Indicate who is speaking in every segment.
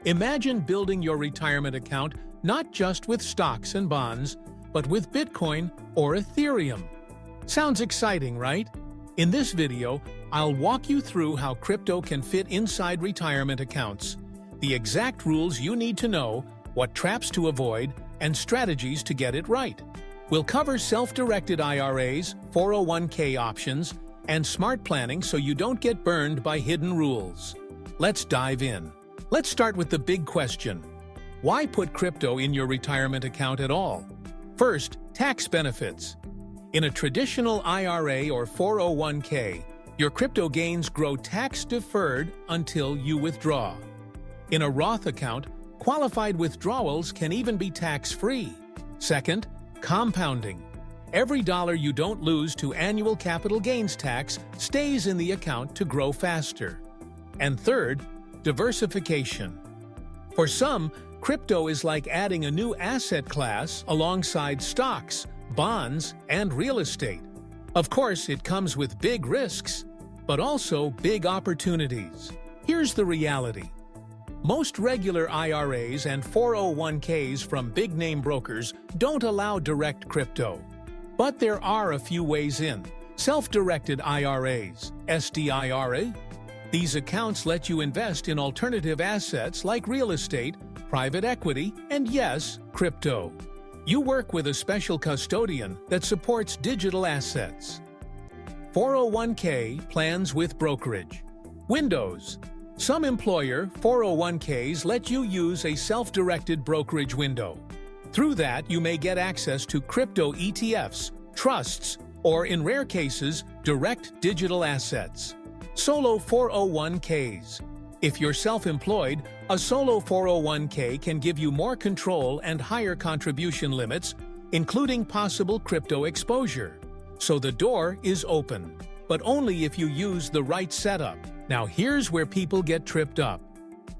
Speaker 1: Imagine building your retirement account not just with stocks and bonds, but with Bitcoin or Ethereum. Sounds exciting, right? In this video, I'll walk you through how crypto can fit inside retirement accounts, the exact rules you need to know, what traps to avoid, and strategies to get it right. We'll cover self-directed IRAs, 401k options, and smart planning so you don't get burned by hidden rules. Let's dive in. Let's start with the big question. Why put crypto in your retirement account at all? First, tax benefits. In a traditional IRA or 401k, your crypto gains grow tax-deferred until you withdraw. In a Roth account, qualified withdrawals can even be tax-free. Second, compounding. Every dollar you don't lose to annual capital gains tax stays in the account to grow faster. And third, diversification. For some, crypto is like adding a new asset class alongside stocks, bonds, and real estate. Of course, it comes with big risks, but also big opportunities. Here's the reality. Most regular IRAs and 401ks from big-name brokers don't allow direct crypto. But there are a few ways in. Self-Directed IRAs, SDIRA. These accounts let you invest in alternative assets like real estate, private equity, and yes, crypto. You work with a special custodian that supports digital assets. 401k plans with brokerage. Windows. Some employer 401ks let you use a self-directed brokerage window. Through that, you may get access to crypto ETFs, trusts, or in rare cases, direct digital assets. Solo 401ks. If you're self-employed, a solo 401k can give you more control and higher contribution limits, including possible crypto exposure. So the door is open, but only if you use the right setup. Now here's where people get tripped up.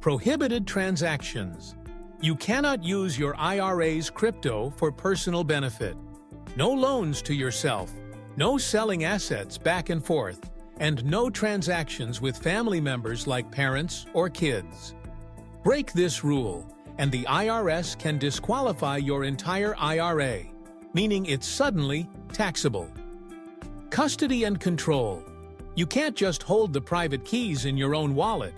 Speaker 1: Prohibited transactions. You cannot use your IRA's crypto for personal benefit. No loans to yourself, no selling assets back and forth, and no transactions with family members like parents or kids. Break this rule, and the IRS can disqualify your entire IRA, meaning it's suddenly taxable. Custody and control. You can't just hold the private keys in your own wallet.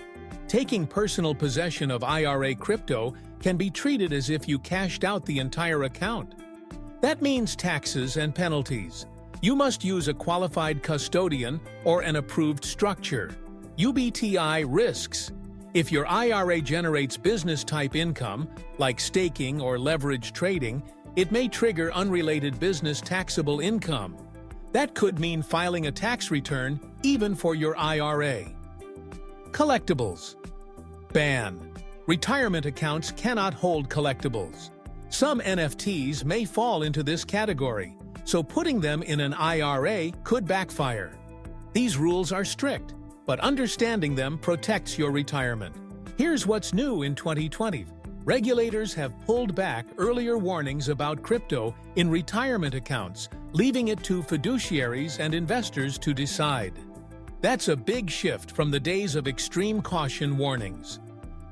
Speaker 1: Taking personal possession of IRA crypto can be treated as if you cashed out the entire account. That means taxes and penalties. You must use a qualified custodian or an approved structure. UBTI risks. If your IRA generates business-type income, like staking or leverage trading, it may trigger unrelated business taxable income. That could mean filing a tax return even for your IRA. Collectibles. Ban. Retirement accounts cannot hold collectibles. Some NFTs may fall into this category, so putting them in an IRA could backfire. These rules are strict, but understanding them protects your retirement. Here's what's new in 2020. Regulators have pulled back earlier warnings about crypto in retirement accounts, leaving it to fiduciaries and investors to decide. That's a big shift from the days of extreme caution warnings.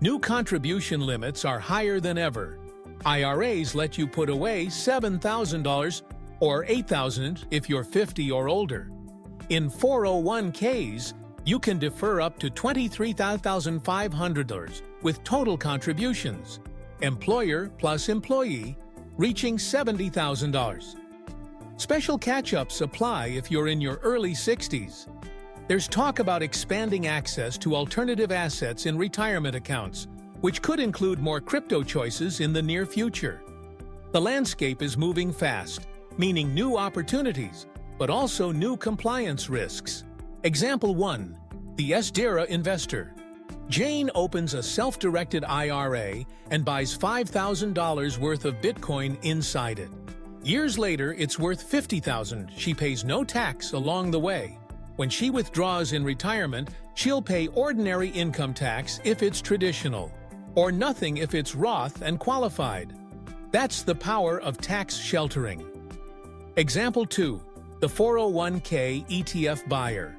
Speaker 1: New contribution limits are higher than ever. IRAs let you put away $7,000 or $8,000 if you're 50 or older. In 401ks, you can defer up to $23,500 with total contributions, employer plus employee, reaching $70,000. Special catch-ups apply if you're in your early 60s. There's talk about expanding access to alternative assets in retirement accounts, which could include more crypto choices in the near future. The landscape is moving fast, meaning new opportunities, but also new compliance risks. Example 1. The SDIRA investor. Jane opens a self-directed IRA and buys $5,000 worth of Bitcoin inside it. Years later, it's worth $50,000. She pays no tax along the way. When she withdraws in retirement, she'll pay ordinary income tax if it's traditional, or nothing if it's Roth and qualified. That's the power of tax sheltering. Example 2. The 401k ETF buyer.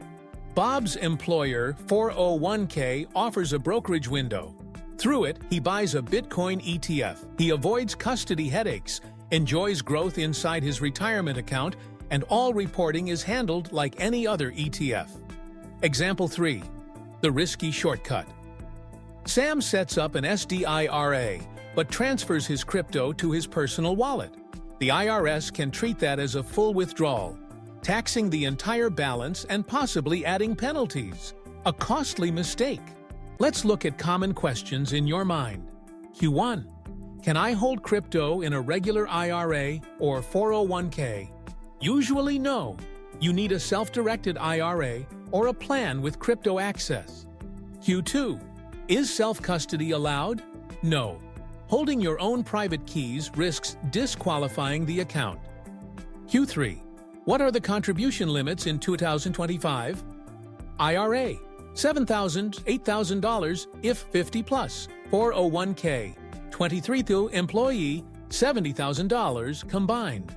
Speaker 1: Bob's employer, 401k, offers a brokerage window. Through it, he buys a Bitcoin ETF. He avoids custody headaches, enjoys growth inside his retirement account, and all reporting is handled like any other ETF. Example 3. The risky shortcut. Sam sets up an SDIRA, but transfers his crypto to his personal wallet. The IRS can treat that as a full withdrawal, taxing the entire balance and possibly adding penalties. A costly mistake. Let's look at common questions in your mind. Q1. Can I hold crypto in a regular IRA or 401k? Usually no. You need a self-directed IRA or a plan with crypto access. Q2. Is self-custody allowed? No. Holding your own private keys risks disqualifying the account. Q3. What are the contribution limits in 2025? IRA, $7,000, $8,000 if 50 plus. 401k, 23 to employee, $70,000 combined.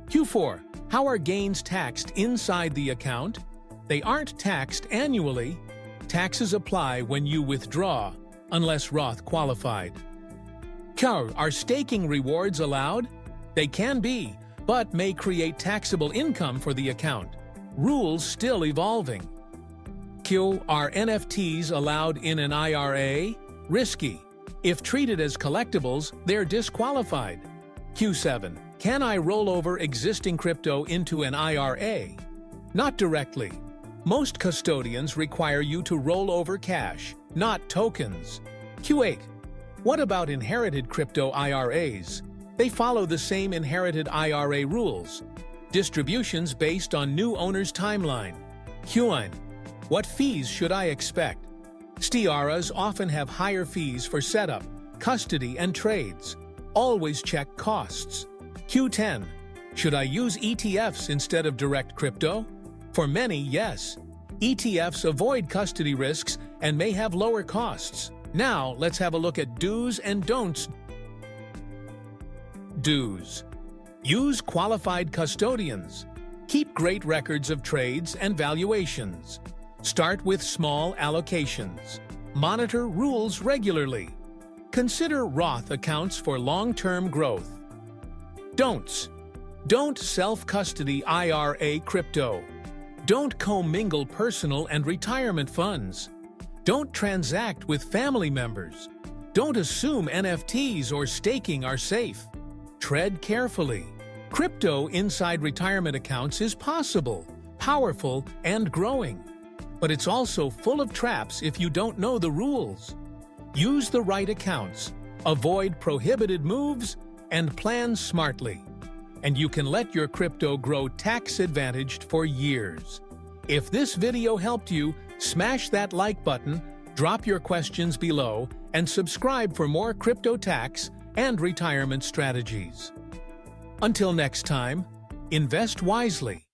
Speaker 1: Q4. How are gains taxed inside the account? They aren't taxed annually. Taxes apply when you withdraw, unless Roth qualified. Q. Are staking rewards allowed? They can be, but may create taxable income for the account. Rules still evolving. Q. Are NFTs allowed in an IRA? Risky. If treated as collectibles, they're disqualified. Q7. Can I roll over existing crypto into an IRA? Not directly. Most custodians require you to roll over cash, not tokens. Q8. What about inherited crypto IRAs? They follow the same inherited IRA rules. Distributions based on new owner's timeline. Q9. What fees should I expect? SDIRAs often have higher fees for setup, custody, and trades. Always check costs. Q10. Should I use ETFs instead of direct crypto? For many, yes. ETFs avoid custody risks and may have lower costs. Now, let's have a look at do's and don'ts. Do's. Use qualified custodians. Keep great records of trades and valuations. Start with small allocations. Monitor rules regularly. Consider Roth accounts for long-term growth. Don'ts. Don't self-custody IRA crypto. Don't commingle personal and retirement funds. Don't transact with family members. Don't assume NFTs or staking are safe. Tread carefully. Crypto inside retirement accounts is possible, powerful, and growing. But it's also full of traps if you don't know the rules. Use the right accounts, avoid prohibited moves, and plan smartly. And you can let your crypto grow tax-advantaged for years. If this video helped you, smash that like button, drop your questions below, and subscribe for more crypto tax and retirement strategies. Until next time, invest wisely.